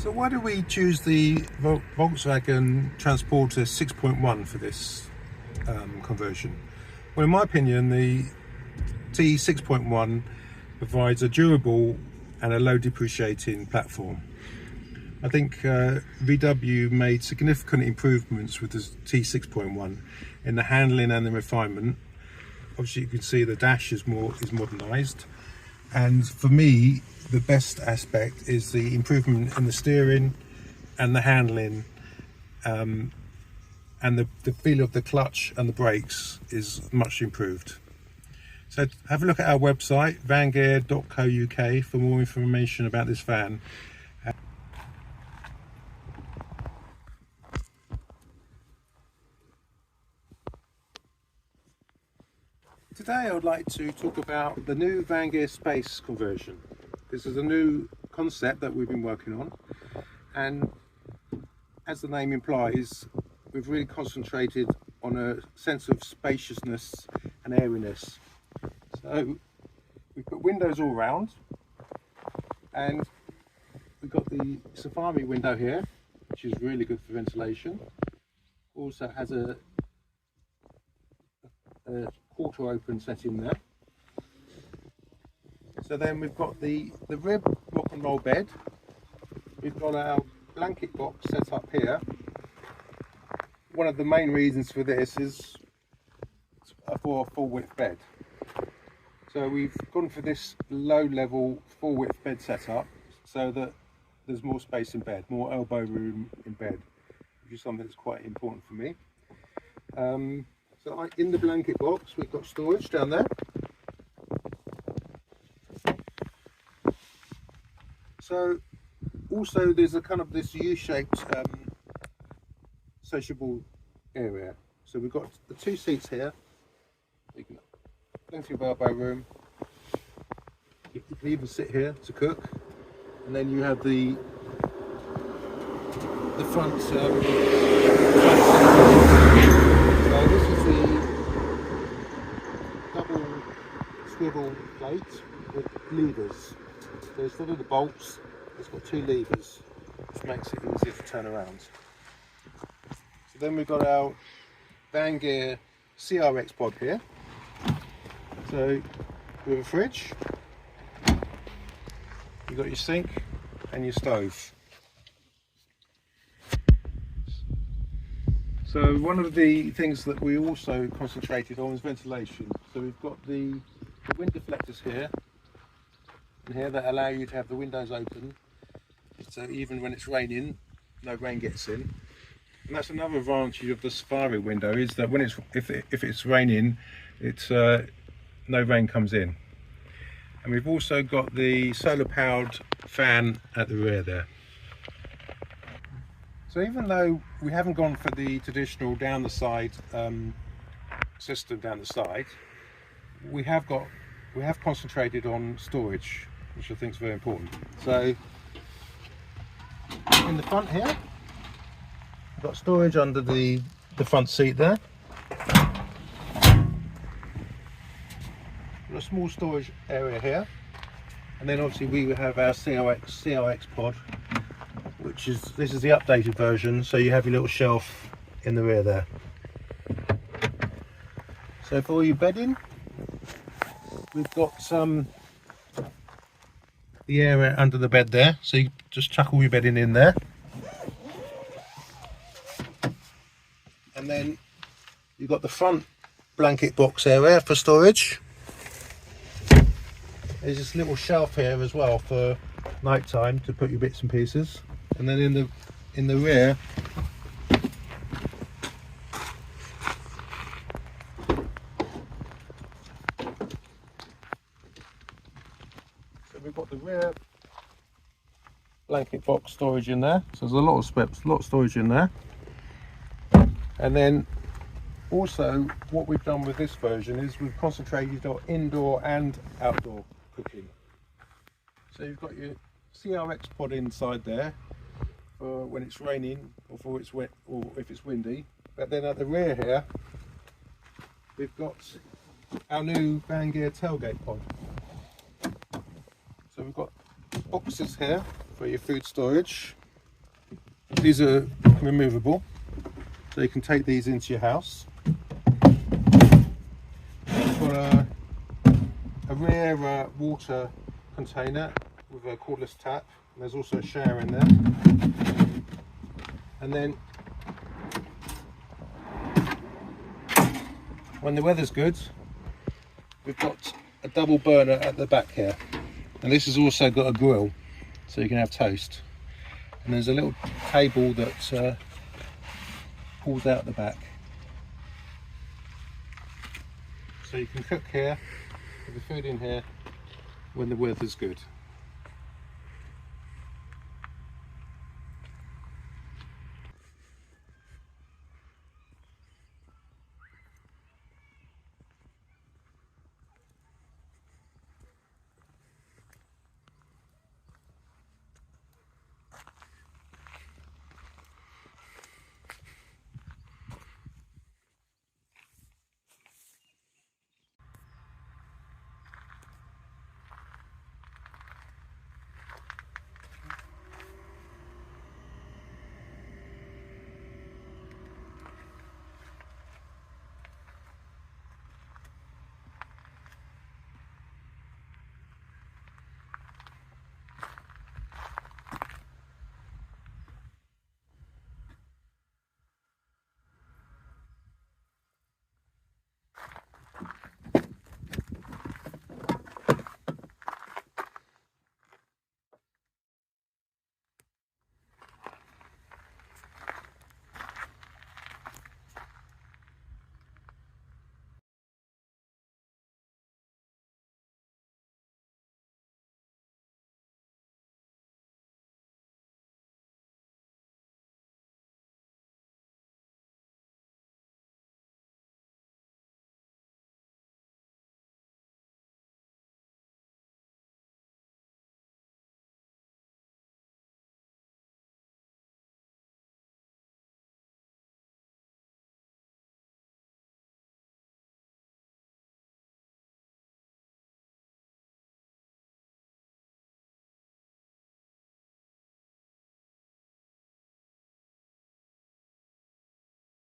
So why do we choose the Volkswagen Transporter 6.1 for this conversion? Well, in my opinion, the T6.1 provides a durable and a low depreciating platform. I think VW made significant improvements with the T6.1 in the handling and the refinement. Obviously you can see the dash is modernised, and for me the best aspect is the improvement in the steering and the handling, and the feel of the clutch and the brakes is much improved. So have a look at our website vangear.co.uk for more information about this van. Today I would like to talk about the new Vangear Space conversion. This is a new concept that we've been working on, and as the name implies, we've really concentrated on a sense of spaciousness and airiness. So we've got windows all round, and we've got the safari window here, which is really good for ventilation. Also has a quarter open set in there. So then we've got the rib rock and roll bed. We've got our blanket box set up here. One of the main reasons for this is for a full width bed. So we've gone for this low level full width bed setup so that there's more space in bed, more elbow room in bed, which is something that's quite important for me. So in the blanket box we've got storage down there. So also there's a kind of this U-shaped sociable area. So we've got the two seats here. You can plenty of elbow room. You can even sit here to cook, and then you have the front. So this is the double swivel plate with levers. So instead of the bolts, it's got two levers, which makes it easier to turn around. So then we've got our Vangear CRX-Pod here. So with a fridge, you've got your sink and your stove. So one of the things that we also concentrated on is ventilation. So we've got the wind deflectors here and here that allow you to have the windows open, so even when it's raining, no rain gets in. And that's another advantage of the safari window, is that when if it's raining, it's no rain comes in. And we've also got the solar powered fan at the rear there. So even though we haven't gone for the traditional down the side system down the side, we have concentrated on storage, which I think is very important. So in the front here, we've got storage under the front seat there. We've got a small storage area here, and then obviously we have our CRX-Pod, which is this is the updated version. So you have your little shelf in the rear there. So for all your bedding, we've got the area under the bed there, so you just chuck all your bedding in there. And then you've got the front blanket box area for storage. There's this little shelf here as well for night time to put your bits and pieces. And then in the rear, so we've got the rear blanket box storage in there. So there's a lot of storage in there. And then also what we've done with this version is we've concentrated on indoor and outdoor cooking. So you've got your CRX-Pod inside there for when it's raining or for it's wet or if it's windy. But then at the rear here, we've got our new Vangear Tailgate-Pod. So we've got boxes here for your food storage, These are removable, so you can take these into your house. We've got a rear water container with a cordless tap. There's also a shower in there. And then when the weather's good, we've got a double burner at the back here. And this has also got a grill, so you can have toast. And there's a little table that pulls out the back. So you can cook here, put the food in here when the weather's good.